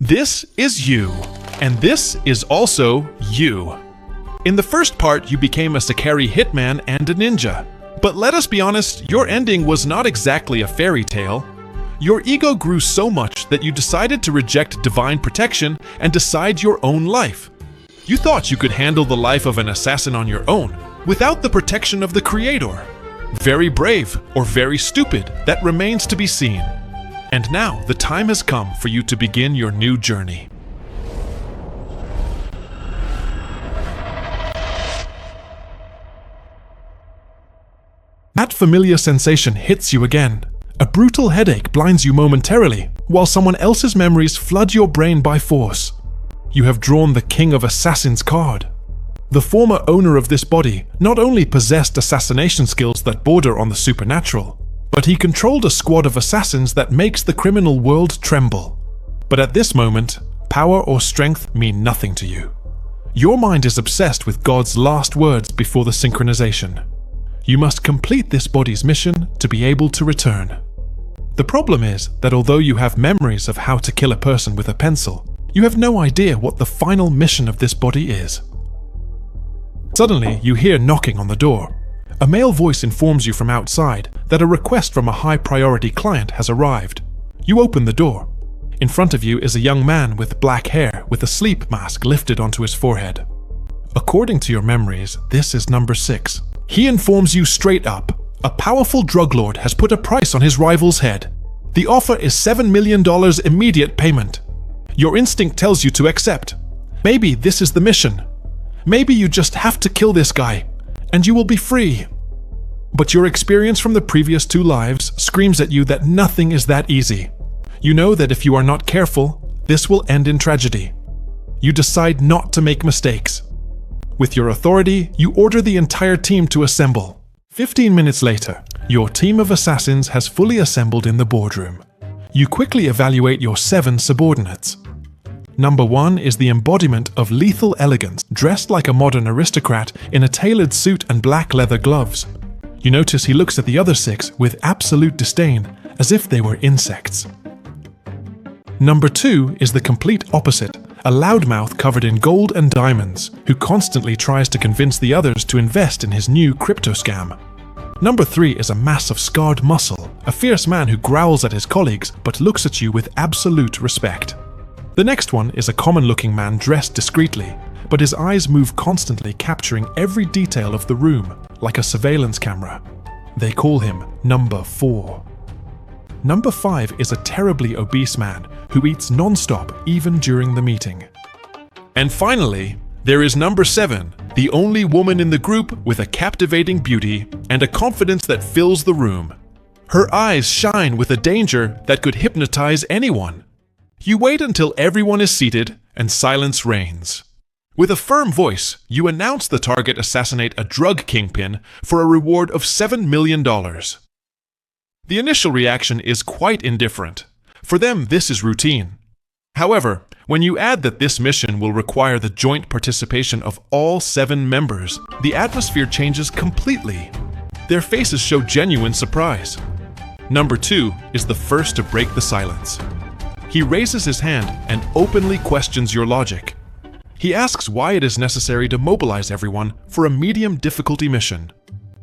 This is you, and this is also you. In the first part, you became a Sakari hitman and a ninja. But let us be honest, your ending was not exactly a fairy tale. Your ego grew so much that you decided to reject divine protection and decide your own life. You thought you could handle the life of an assassin on your own, without the protection of the Creator. Very brave or very stupid, that remains to be seen. And now the time has come for you to begin your new journey. That familiar sensation hits you again. A brutal headache blinds you momentarily, while someone else's memories flood your brain by force. You have drawn the King of Assassins card. The former owner of this body not only possessed assassination skills that border on the supernatural, but he controlled a squad of assassins that makes the criminal world tremble. But at this moment, power or strength mean nothing to you. Your mind is obsessed with God's last words before the synchronization. You must complete this body's mission to be able to return. The problem is that although you have memories of how to kill a person with a pencil, you have no idea what the final mission of this body is. Suddenly, you hear knocking on the door. A male voice informs you from outside that a request from a high-priority client has arrived. You open the door. In front of you is a young man with black hair with a sleep mask lifted onto his forehead. According to your memories, this is number 6. He informs you straight up, a powerful drug lord has put a price on his rival's head. The offer is $7 million immediate payment. Your instinct tells you to accept. Maybe this is the mission. Maybe you just have to kill this guy, and you will be free. But your experience from the previous 2 lives screams at you that nothing is that easy. You know that if you are not careful, this will end in tragedy. You decide not to make mistakes. With your authority, you order the entire team to assemble. 15 minutes later, your team of assassins has fully assembled in the boardroom. You quickly evaluate your 7 subordinates. Number 1 is the embodiment of lethal elegance, dressed like a modern aristocrat in a tailored suit and black leather gloves. You notice he looks at the other 6 with absolute disdain, as if they were insects. Number 2 is the complete opposite, a loudmouth covered in gold and diamonds, who constantly tries to convince the others to invest in his new crypto scam. Number 3 is a mass of scarred muscle, a fierce man who growls at his colleagues but looks at you with absolute respect. The next one is a common-looking man dressed discreetly, but his eyes move constantly, capturing every detail of the room, like a surveillance camera. They call him Number 4. Number 5 is a terribly obese man who eats non-stop even during the meeting. And finally, there is Number 7, the only woman in the group with a captivating beauty and a confidence that fills the room. Her eyes shine with a danger that could hypnotize anyone. You wait until everyone is seated and silence reigns. With a firm voice, you announce the target assassinate a drug kingpin for a reward of $7 million. The initial reaction is quite indifferent. For them, this is routine. However, when you add that this mission will require the joint participation of all 7 members, the atmosphere changes completely. Their faces show genuine surprise. Number 2 is the first to break the silence. He raises his hand and openly questions your logic. He asks why it is necessary to mobilize everyone for a medium difficulty mission.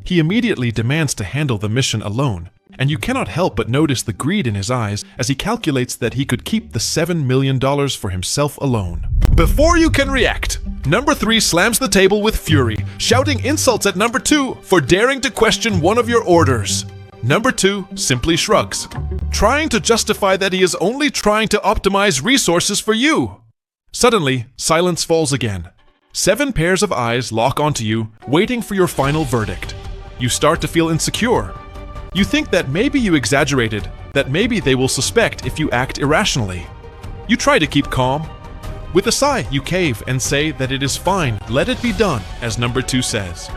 He immediately demands to handle the mission alone, and you cannot help but notice the greed in his eyes as he calculates that he could keep the $7 million for himself alone. Before you can react, Number 3 slams the table with fury, shouting insults at Number 2 for daring to question one of your orders. Number 2 simply shrugs, trying to justify that he is only trying to optimize resources for you. Suddenly, silence falls again. 7 pairs of eyes lock onto you, waiting for your final verdict. You start to feel insecure. You think that maybe you exaggerated, that maybe they will suspect if you act irrationally. You try to keep calm. With a sigh, you cave and say that it is fine, let it be done, as Number 2 says.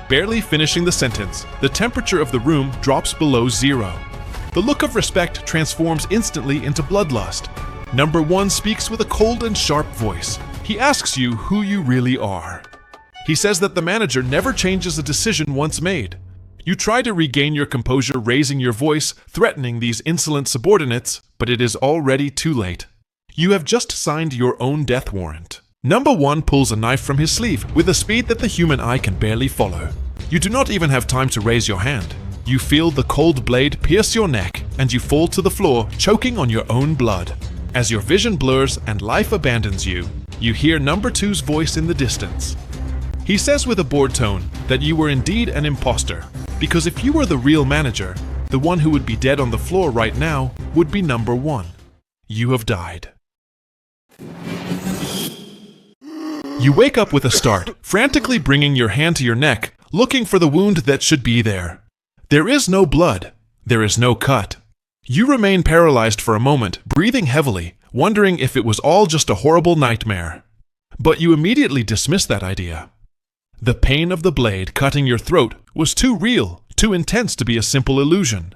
Barely finishing the sentence, the temperature of the room drops below 0. The look of respect transforms instantly into bloodlust. Number 1 speaks with a cold and sharp voice. He asks you who you really are. He says that the manager never changes a decision once made. You try to regain your composure, raising your voice, threatening these insolent subordinates, but it is already too late. You have just signed your own death warrant. Number 1 pulls a knife from his sleeve with a speed that the human eye can barely follow. You do not even have time to raise your hand. You feel the cold blade pierce your neck and you fall to the floor, choking on your own blood. As your vision blurs and life abandons you, you hear Number 2's voice in the distance. He says with a bored tone that you were indeed an imposter, because if you were the real manager, the one who would be dead on the floor right now would be Number 1. You have died. You wake up with a start, frantically bringing your hand to your neck, looking for the wound that should be there. There is no blood. There is no cut. You remain paralyzed for a moment, breathing heavily, wondering if it was all just a horrible nightmare. But you immediately dismiss that idea. The pain of the blade cutting your throat was too real, too intense to be a simple illusion.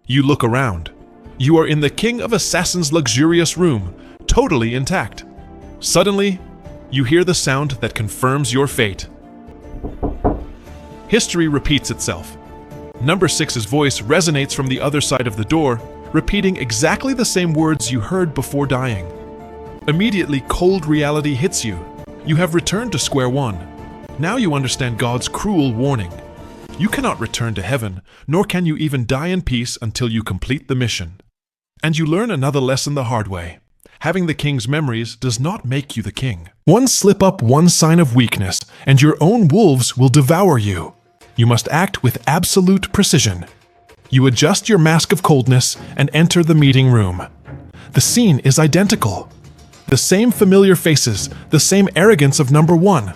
You look around. You are in the King of Assassins' luxurious room, totally intact. Suddenly, you hear the sound that confirms your fate. History repeats itself. Number 6's voice resonates from the other side of the door, repeating exactly the same words you heard before dying. Immediately, cold reality hits you. You have returned to square one. Now you understand God's cruel warning. You cannot return to heaven, nor can you even die in peace until you complete the mission. And you learn another lesson the hard way. Having the king's memories does not make you the king. One slip up, one sign of weakness, and your own wolves will devour you. You must act with absolute precision. You adjust your mask of coldness and enter the meeting room. The scene is identical. The same familiar faces, the same arrogance of Number 1.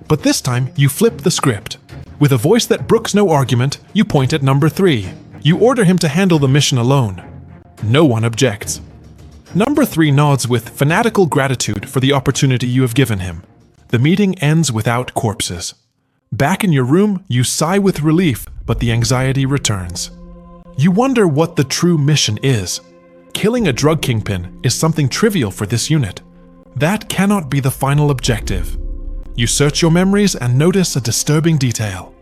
But this time, you flip the script. With a voice that brooks no argument, you point at Number 3. You order him to handle the mission alone. No one objects. Number 3 nods with fanatical gratitude for the opportunity you have given him. The meeting ends without corpses. Back in your room, you sigh with relief, but the anxiety returns. You wonder what the true mission is. Killing a drug kingpin is something trivial for this unit. That cannot be the final objective. You search your memories and notice a disturbing detail.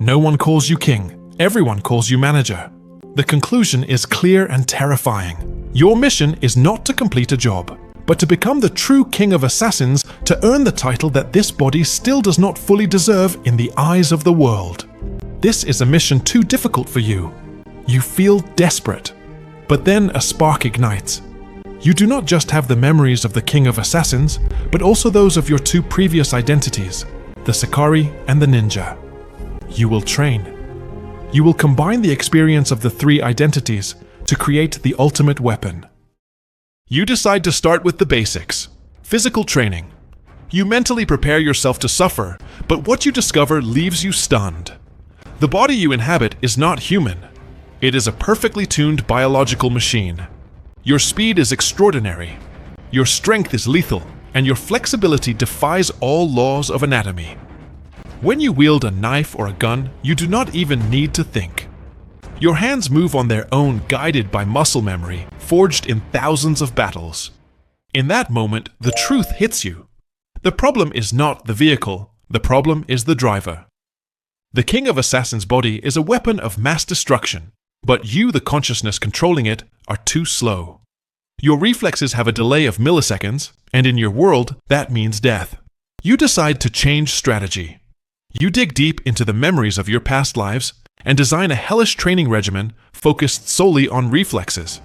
No one calls you king. Everyone calls you manager. The conclusion is clear and terrifying. Your mission is not to complete a job, but to become the true king of assassins, to earn the title that this body still does not fully deserve in the eyes of the world. This is a mission too difficult for you. You feel desperate. But then a spark ignites. You do not just have the memories of the king of assassins, but also those of your 2 previous identities, the Sakari and the ninja. You will train. You will combine the experience of the 3 identities to create the ultimate weapon. You decide to start with the basics. Physical training. You mentally prepare yourself to suffer, but what you discover leaves you stunned. The body you inhabit is not human. It is a perfectly tuned biological machine. Your speed is extraordinary. Your strength is lethal, and your flexibility defies all laws of anatomy. When you wield a knife or a gun, you do not even need to think. Your hands move on their own, guided by muscle memory, forged in thousands of battles. In that moment, the truth hits you. The problem is not the vehicle, the problem is the driver. The King of Assassins' body is a weapon of mass destruction, but you, the consciousness controlling it, are too slow. Your reflexes have a delay of milliseconds, and in your world, that means death. You decide to change strategy. You dig deep into the memories of your past lives and design a hellish training regimen focused solely on reflexes.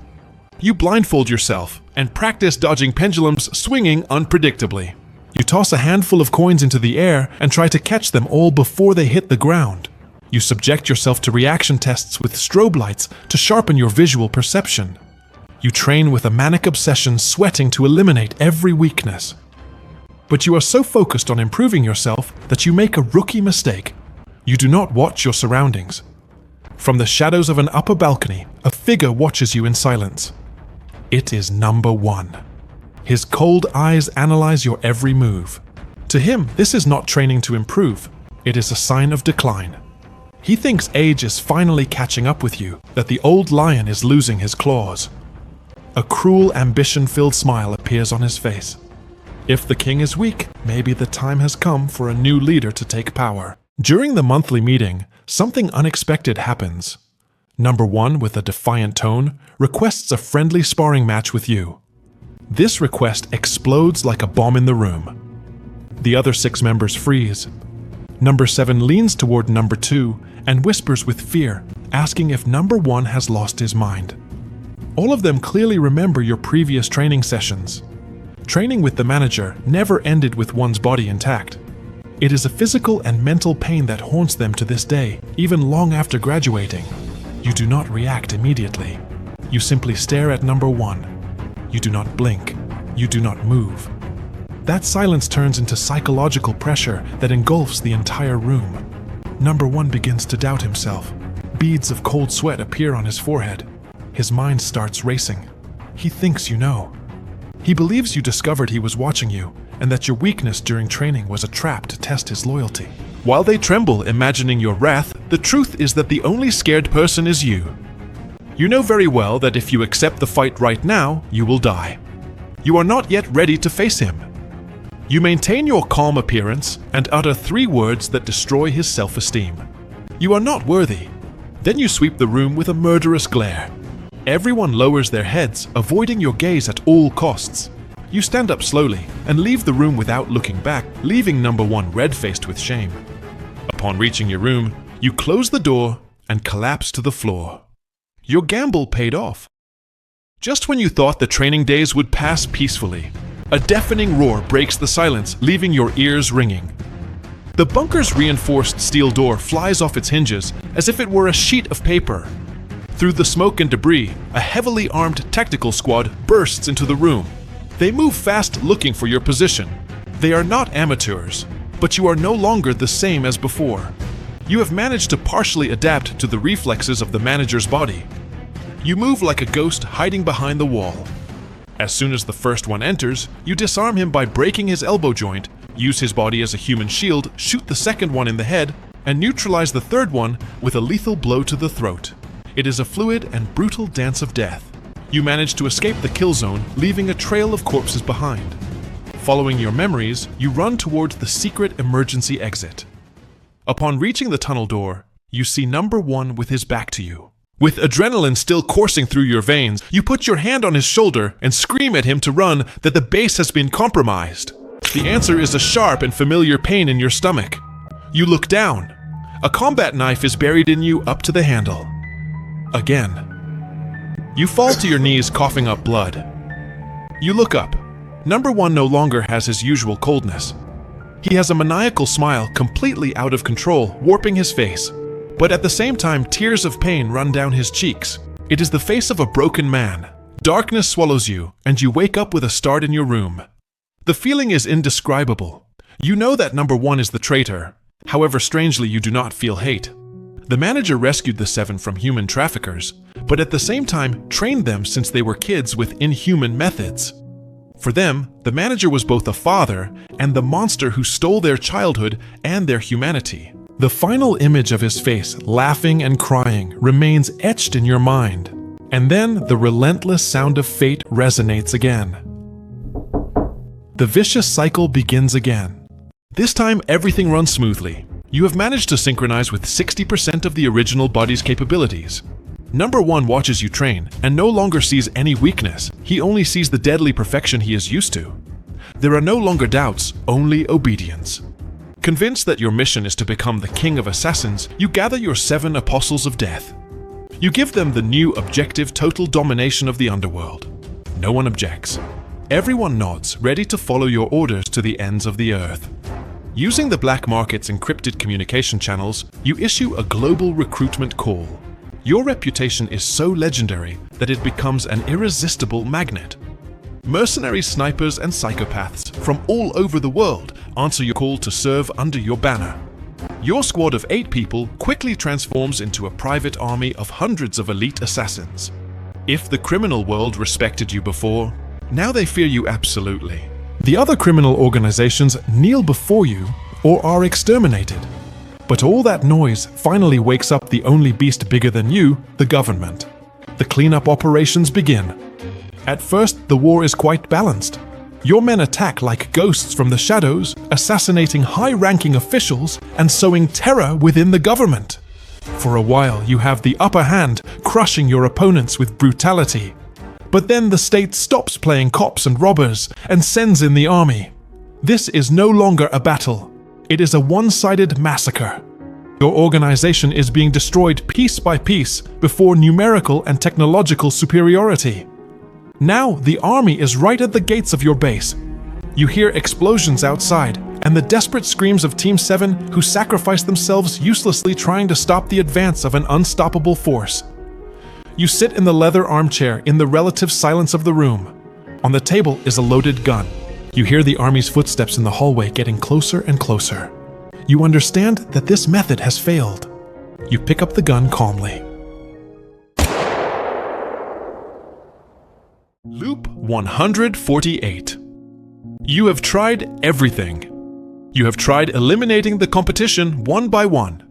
You blindfold yourself and practice dodging pendulums swinging unpredictably. You toss a handful of coins into the air and try to catch them all before they hit the ground. You subject yourself to reaction tests with strobe lights to sharpen your visual perception. You train with a manic obsession, sweating to eliminate every weakness. But you are so focused on improving yourself that you make a rookie mistake. You do not watch your surroundings. From the shadows of an upper balcony, a figure watches you in silence. It is Number 1. His cold eyes analyze your every move. To him, this is not training to improve. It is a sign of decline. He thinks age is finally catching up with you, that the old lion is losing his claws. A cruel, ambition-filled smile appears on his face. If the king is weak, maybe the time has come for a new leader to take power. During the monthly meeting, something unexpected happens. Number 1, with a defiant tone, requests a friendly sparring match with you. This request explodes like a bomb in the room. The other 6 members freeze. Number 7 leans toward number 2 and whispers with fear, asking if number 1 has lost his mind. All of them clearly remember your previous training sessions. Training with the manager never ended with one's body intact. It is a physical and mental pain that haunts them to this day, even long after graduating. You do not react immediately. You simply stare at number 1. You do not blink. You do not move. That silence turns into psychological pressure that engulfs the entire room. Number 1 begins to doubt himself. Beads of cold sweat appear on his forehead. His mind starts racing. He thinks you know. He believes you discovered he was watching you, and that your weakness during training was a trap to test his loyalty. While they tremble, imagining your wrath, the truth is that the only scared person is you. You know very well that if you accept the fight right now, you will die. You are not yet ready to face him. You maintain your calm appearance and utter 3 words that destroy his self-esteem. You are not worthy. Then you sweep the room with a murderous glare. Everyone lowers their heads, avoiding your gaze at all costs. You stand up slowly and leave the room without looking back, leaving number 1 red-faced with shame. Upon reaching your room, you close the door and collapse to the floor. Your gamble paid off. Just when you thought the training days would pass peacefully, a deafening roar breaks the silence, leaving your ears ringing. The bunker's reinforced steel door flies off its hinges as if it were a sheet of paper. Through the smoke and debris, a heavily armed tactical squad bursts into the room. They move fast looking for your position. They are not amateurs, but you are no longer the same as before. You have managed to partially adapt to the reflexes of the manager's body. You move like a ghost hiding behind the wall. As soon as the first one enters, you disarm him by breaking his elbow joint, use his body as a human shield, shoot the second one in the head, and neutralize the third one with a lethal blow to the throat. It is a fluid and brutal dance of death. You manage to escape the kill zone, leaving a trail of corpses behind. Following your memories, you run towards the secret emergency exit. Upon reaching the tunnel door, you see number 1 with his back to you. With adrenaline still coursing through your veins, you put your hand on his shoulder and scream at him to run, that the base has been compromised. The answer is a sharp and familiar pain in your stomach. You look down. A combat knife is buried in you up to the handle. Again. You fall to your knees, coughing up blood. You look up. Number 1 no longer has his usual coldness. He has a maniacal smile completely out of control, warping his face. But at the same time, tears of pain run down his cheeks. It is the face of a broken man. Darkness swallows you, and you wake up with a start in your room. The feeling is indescribable. You know that number 1 is the traitor. However, strangely, you do not feel hate. The manager rescued the 7 from human traffickers, but at the same time trained them since they were kids with inhuman methods. For them, the manager was both a father and the monster who stole their childhood and their humanity. The final image of his face, laughing and crying, remains etched in your mind. And then the relentless sound of fate resonates again. The vicious cycle begins again. This time, everything runs smoothly. You have managed to synchronize with 60% of the original body's capabilities. Number 1 watches you train and no longer sees any weakness. He only sees the deadly perfection he is used to. There are no longer doubts, only obedience. Convinced that your mission is to become the king of assassins, you gather your 7 apostles of death. You give them the new objective: total domination of the underworld. No one objects. Everyone nods, ready to follow your orders to the ends of the earth. Using the black market's encrypted communication channels, you issue a global recruitment call. Your reputation is so legendary that it becomes an irresistible magnet. Mercenary snipers and psychopaths from all over the world answer your call to serve under your banner. Your squad of 8 people quickly transforms into a private army of hundreds of elite assassins. If the criminal world respected you before, now they fear you absolutely. The other criminal organizations kneel before you or are exterminated. But all that noise finally wakes up the only beast bigger than you, the government. The cleanup operations begin. At first, the war is quite balanced. Your men attack like ghosts from the shadows, assassinating high-ranking officials and sowing terror within the government. For a while, you have the upper hand, crushing your opponents with brutality. But then the state stops playing cops and robbers and sends in the army. This is no longer a battle. It is a one-sided massacre. Your organization is being destroyed piece by piece before numerical and technological superiority. Now the army is right at the gates of your base. You hear explosions outside and the desperate screams of Team 7 who sacrifice themselves uselessly trying to stop the advance of an unstoppable force. You sit in the leather armchair in the relative silence of the room. On the table is a loaded gun. You hear the army's footsteps in the hallway getting closer and closer. You understand that this method has failed. You pick up the gun calmly. Loop 148. You have tried everything. You have tried eliminating the competition one by one.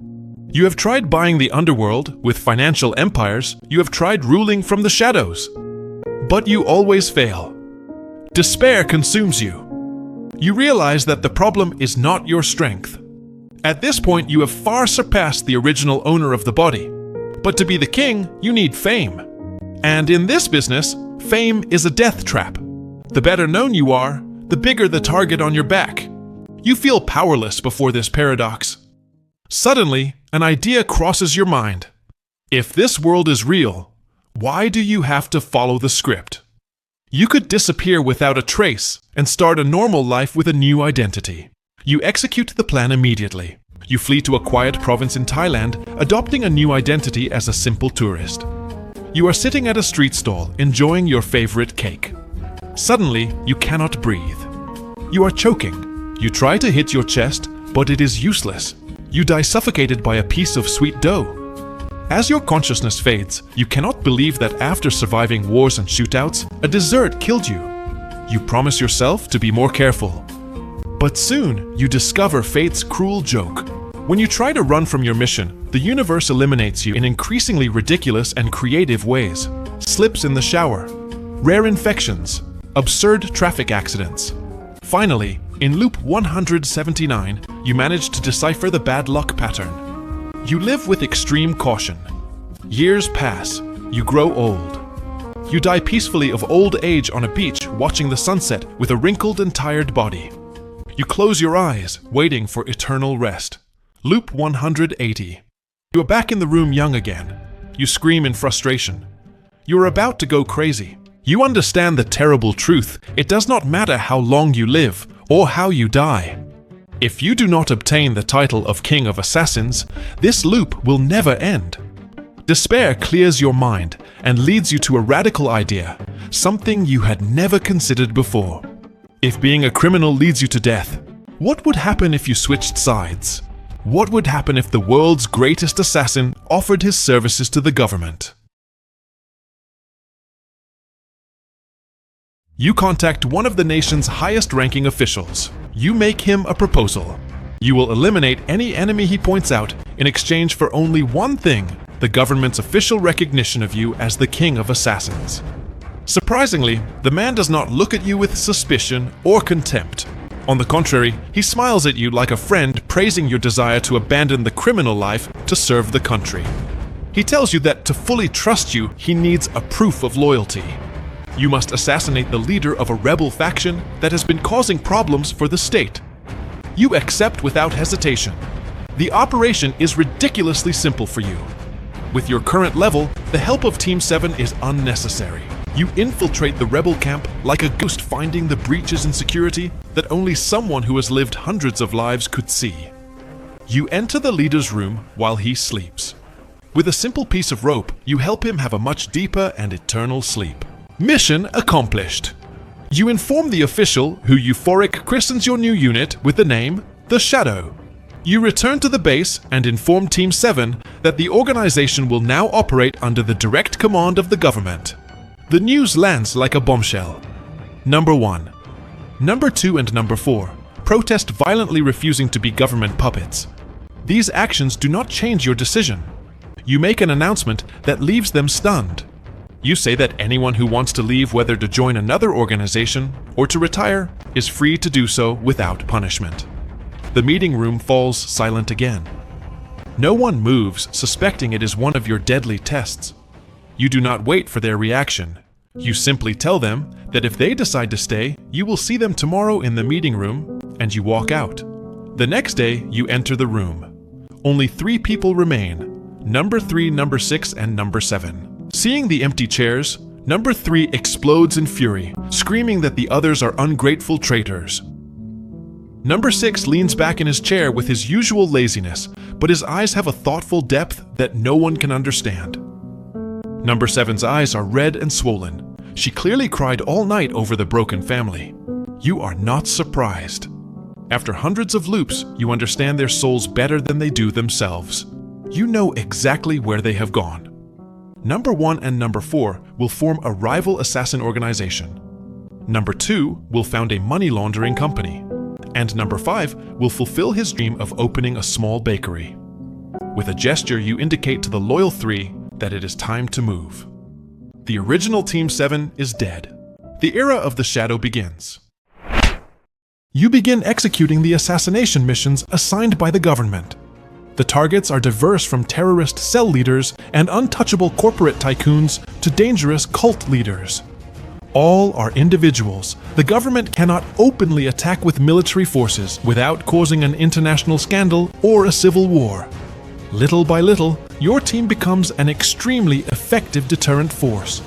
You have tried buying the underworld with financial empires. You have tried ruling from the shadows. But you always fail. Despair consumes you. You realize that the problem is not your strength. At this point, you have far surpassed the original owner of the body. But to be the king, you need fame. And in this business, fame is a death trap. The better known you are, the bigger the target on your back. You feel powerless before this paradox. Suddenly, an idea crosses your mind. If this world is real, why do you have to follow the script? You could disappear without a trace and start a normal life with a new identity. You execute the plan immediately. You flee to a quiet province in Thailand, adopting a new identity as a simple tourist. You are sitting at a street stall, enjoying your favorite cake. Suddenly, you cannot breathe. You are choking. You try to hit your chest, but it is useless. You die suffocated by a piece of sweet dough. As your consciousness fades, you cannot believe that after surviving wars and shootouts, a dessert killed you. You promise yourself to be more careful. But soon, you discover fate's cruel joke. When you try to run from your mission, the universe eliminates you in increasingly ridiculous and creative ways. Slips in the shower, rare infections, absurd traffic accidents. Finally, in loop 179, you manage to decipher the bad luck pattern. You live with extreme caution. Years pass. You grow old. You die peacefully of old age on a beach watching the sunset with a wrinkled and tired body. You close your eyes, waiting for eternal rest. Loop 180. You are back in the room young again. You scream in frustration. You are about to go crazy. You understand the terrible truth. It does not matter how long you live or how you die. If you do not obtain the title of King of Assassins, this loop will never end. Despair clears your mind and leads you to a radical idea, something you had never considered before. If being a criminal leads you to death, what would happen if you switched sides? What would happen if the world's greatest assassin offered his services to the government? You contact one of the nation's highest-ranking officials. You make him a proposal. You will eliminate any enemy he points out in exchange for only one thing: the government's official recognition of you as the King of Assassins. Surprisingly, the man does not look at you with suspicion or contempt. On the contrary, he smiles at you like a friend, praising your desire to abandon the criminal life to serve the country. He tells you that to fully trust you, he needs a proof of loyalty. You must assassinate the leader of a rebel faction that has been causing problems for the state. You accept without hesitation. The operation is ridiculously simple for you. With your current level, the help of Team 7 is unnecessary. You infiltrate the rebel camp like a ghost, finding the breaches in security that only someone who has lived hundreds of lives could see. You enter the leader's room while he sleeps. With a simple piece of rope, you help him have a much deeper and eternal sleep. Mission accomplished. You inform the official, who euphoric christens your new unit with the name The Shadow. You return to the base and inform Team 7 that the organization will now operate under the direct command of the government. The news lands like a bombshell. Number 1. Number 2 and Number 4 protest, violently refusing to be government puppets. These actions do not change your decision. You make an announcement that leaves them stunned. You say that anyone who wants to leave, whether to join another organization or to retire, is free to do so without punishment. The meeting room falls silent again. No one moves, suspecting it is one of your deadly tests. You do not wait for their reaction. You simply tell them that if they decide to stay, you will see them tomorrow in the meeting room, and you walk out. The next day, you enter the room. Only 3 people remain: number 3, number 6, and number 7. Seeing the empty chairs, number 3 explodes in fury, screaming that the others are ungrateful traitors. Number 6 leans back in his chair with his usual laziness, but his eyes have a thoughtful depth that no one can understand. Number 7's eyes are red and swollen. She clearly cried all night over the broken family. You are not surprised. After hundreds of loops, you understand their souls better than they do themselves. You know exactly where they have gone. Number 1 and number 4 will form a rival assassin organization. Number 2 will found a money laundering company. And number 5 will fulfill his dream of opening a small bakery. With a gesture, you indicate to the loyal 3 that it is time to move. The original Team 7 is dead. The era of the shadow begins. You begin executing the assassination missions assigned by the government. The targets are diverse from terrorist cell leaders and untouchable corporate tycoons to dangerous cult leaders. All are individuals. The government cannot openly attack with military forces without causing an international scandal or a civil war. Little by little, your team becomes an extremely effective deterrent force.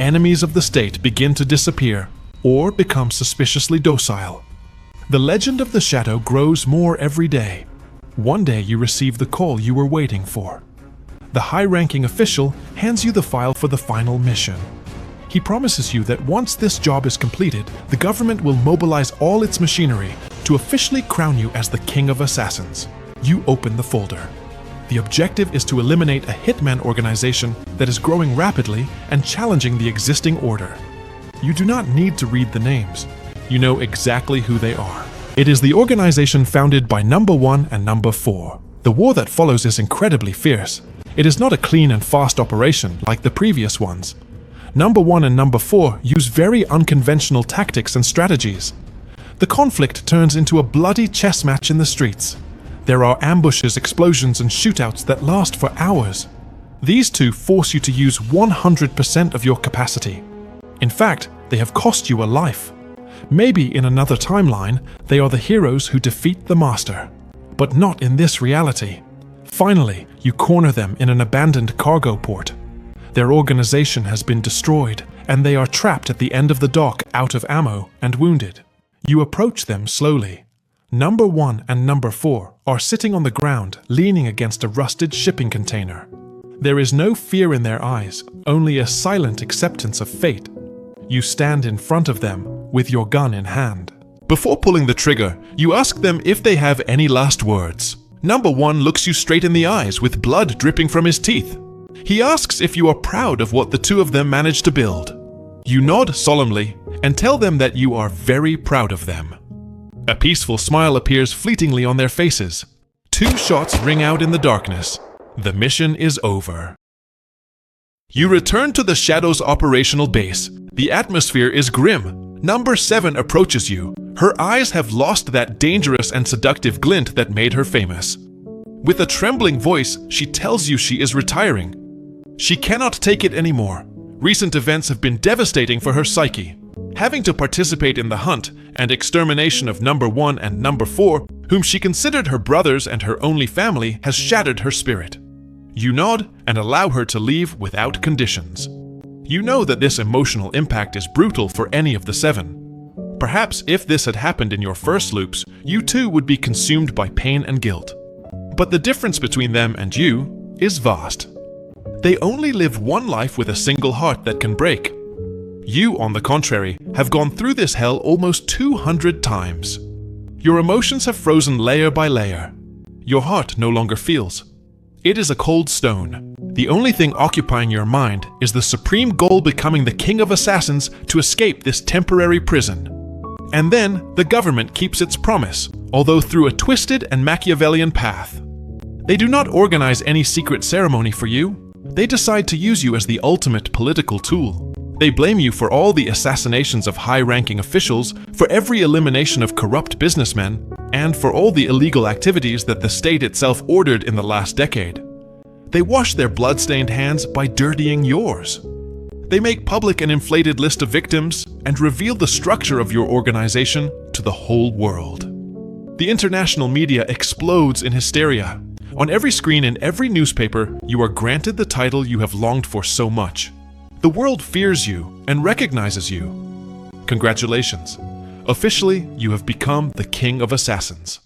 Enemies of the state begin to disappear or become suspiciously docile. The legend of the shadow grows more every day. One day you receive the call you were waiting for. The high-ranking official hands you the file for the final mission. He promises you that once this job is completed, the government will mobilize all its machinery to officially crown you as the King of Assassins. You open the folder. The objective is to eliminate a hitman organization that is growing rapidly and challenging the existing order. You do not need to read the names. You know exactly who they are. It is the organization founded by number 1 and number 4. The war that follows is incredibly fierce. It is not a clean and fast operation like the previous ones. Number 1 and number 4 use very unconventional tactics and strategies. The conflict turns into a bloody chess match in the streets. There are ambushes, explosions, and shootouts that last for hours. These two force you to use 100% of your capacity. In fact, they have cost you a life. Maybe in another timeline, they are the heroes who defeat the master. But not in this reality. Finally, you corner them in an abandoned cargo port. Their organization has been destroyed, and they are trapped at the end of the dock out of ammo and wounded. You approach them slowly. Number 1 and number 4 are sitting on the ground, leaning against a rusted shipping container. There is no fear in their eyes, only a silent acceptance of fate. You stand in front of them with your gun in hand. Before pulling the trigger, you ask them if they have any last words. Number 1 looks you straight in the eyes with blood dripping from his teeth. He asks if you are proud of what the two of them managed to build. You nod solemnly and tell them that you are very proud of them. A peaceful smile appears fleetingly on their faces. 2 shots ring out in the darkness. The mission is over. You return to the Shadow's operational base. The atmosphere is grim. Number 7 approaches you. Her eyes have lost that dangerous and seductive glint that made her famous. With a trembling voice, she tells you she is retiring. She cannot take it anymore. Recent events have been devastating for her psyche. Having to participate in the hunt and extermination of number 1 and number 4, whom she considered her brothers and her only family, has shattered her spirit. You nod and allow her to leave without conditions. You know that this emotional impact is brutal for any of the 7. Perhaps if this had happened in your first loops, you too would be consumed by pain and guilt. But the difference between them and you is vast. They only live one life with a single heart that can break. You, on the contrary, have gone through this hell almost 200 times. Your emotions have frozen layer by layer. Your heart no longer feels. It is a cold stone. The only thing occupying your mind is the supreme goal, becoming the King of Assassins, to escape this temporary prison. And then, the government keeps its promise, although through a twisted and Machiavellian path. They do not organize any secret ceremony for you. They decide to use you as the ultimate political tool. They blame you for all the assassinations of high-ranking officials, for every elimination of corrupt businessmen, and for all the illegal activities that the state itself ordered in the last decade. They wash their blood-stained hands by dirtying yours. They make public an inflated list of victims and reveal the structure of your organization to the whole world. The international media explodes in hysteria. On every screen in every newspaper, you are granted the title you have longed for so much. The world fears you and recognizes you. Congratulations. Officially, you have become the King of Assassins.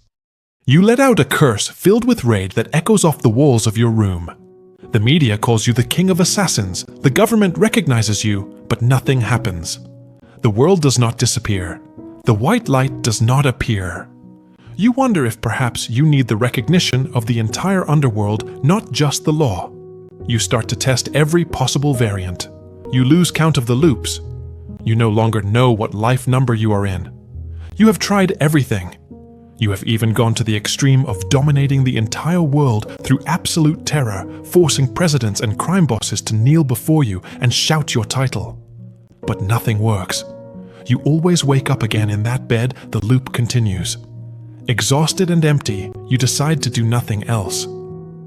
You let out a curse filled with rage that echoes off the walls of your room. The media calls you the King of Assassins. The government recognizes you, but nothing happens. The world does not disappear. The white light does not appear. You wonder if perhaps you need the recognition of the entire underworld, not just the law. You start to test every possible variant. You lose count of the loops. You no longer know what life number you are in. You have tried everything. You have even gone to the extreme of dominating the entire world through absolute terror, forcing presidents and crime bosses to kneel before you and shout your title. But nothing works. You always wake up again in that bed. The loop continues. Exhausted and empty, you decide to do nothing else.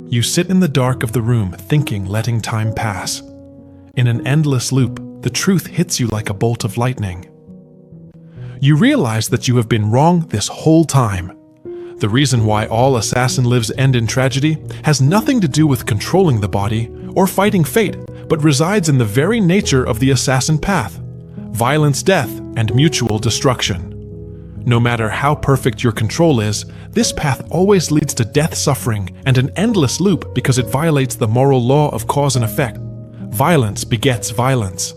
You sit in the dark of the room, thinking, letting time pass. In an endless loop, the truth hits you like a bolt of lightning. You realize that you have been wrong this whole time. The reason why all assassin lives end in tragedy has nothing to do with controlling the body or fighting fate, but resides in the very nature of the assassin path: violence, death, and mutual destruction. No matter how perfect your control is, this path always leads to death, suffering, and an endless loop because it violates the moral law of cause and effect. Violence begets violence.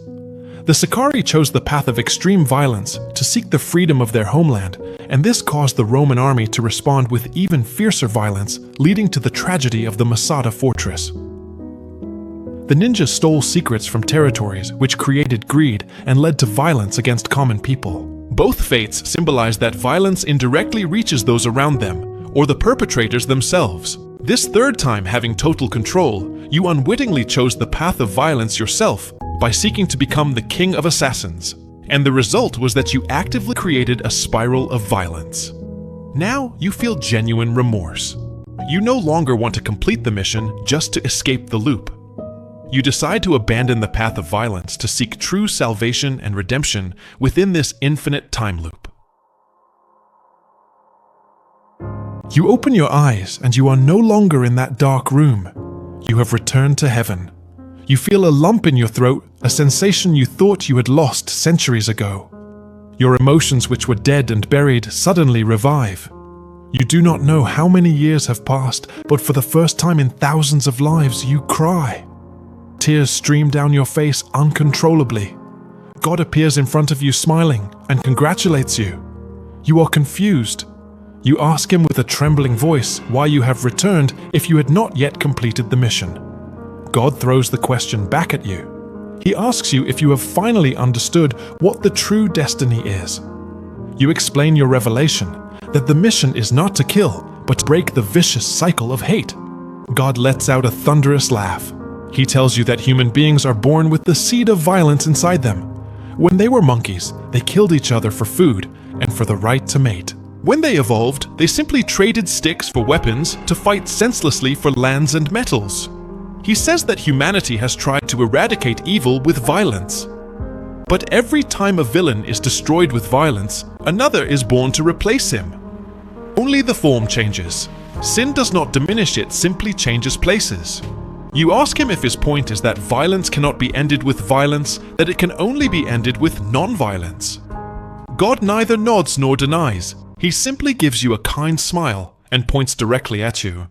The Sicarii chose the path of extreme violence to seek the freedom of their homeland, and this caused the Roman army to respond with even fiercer violence, leading to the tragedy of the Masada fortress. The ninjas stole secrets from territories, which created greed and led to violence against common people. Both fates symbolize that violence indirectly reaches those around them, or the perpetrators themselves. This third time having total control, you unwittingly chose the path of violence yourself by seeking to become the King of Assassins. And the result was that you actively created a spiral of violence. Now you feel genuine remorse. You no longer want to complete the mission just to escape the loop. You decide to abandon the path of violence to seek true salvation and redemption within this infinite time loop. You open your eyes and you are no longer in that dark room. You have returned to heaven. You feel a lump in your throat, a sensation you thought you had lost centuries ago. Your emotions, which were dead and buried, suddenly revive. You do not know how many years have passed, but for the first time in thousands of lives, you cry. Tears stream down your face uncontrollably. God appears in front of you smiling and congratulates you. You are confused. You ask him with a trembling voice why you have returned if you had not yet completed the mission. God throws the question back at you. He asks you if you have finally understood what the true destiny is. You explain your revelation, that the mission is not to kill, but to break the vicious cycle of hate. God lets out a thunderous laugh. He tells you that human beings are born with the seed of violence inside them. When they were monkeys, they killed each other for food and for the right to mate. When they evolved, they simply traded sticks for weapons to fight senselessly for lands and metals. He says that humanity has tried to eradicate evil with violence. But every time a villain is destroyed with violence, another is born to replace him. Only the form changes. Sin does not diminish, it simply changes places. You ask him if his point is that violence cannot be ended with violence, that it can only be ended with non-violence. God neither nods nor denies. He simply gives you a kind smile and points directly at you.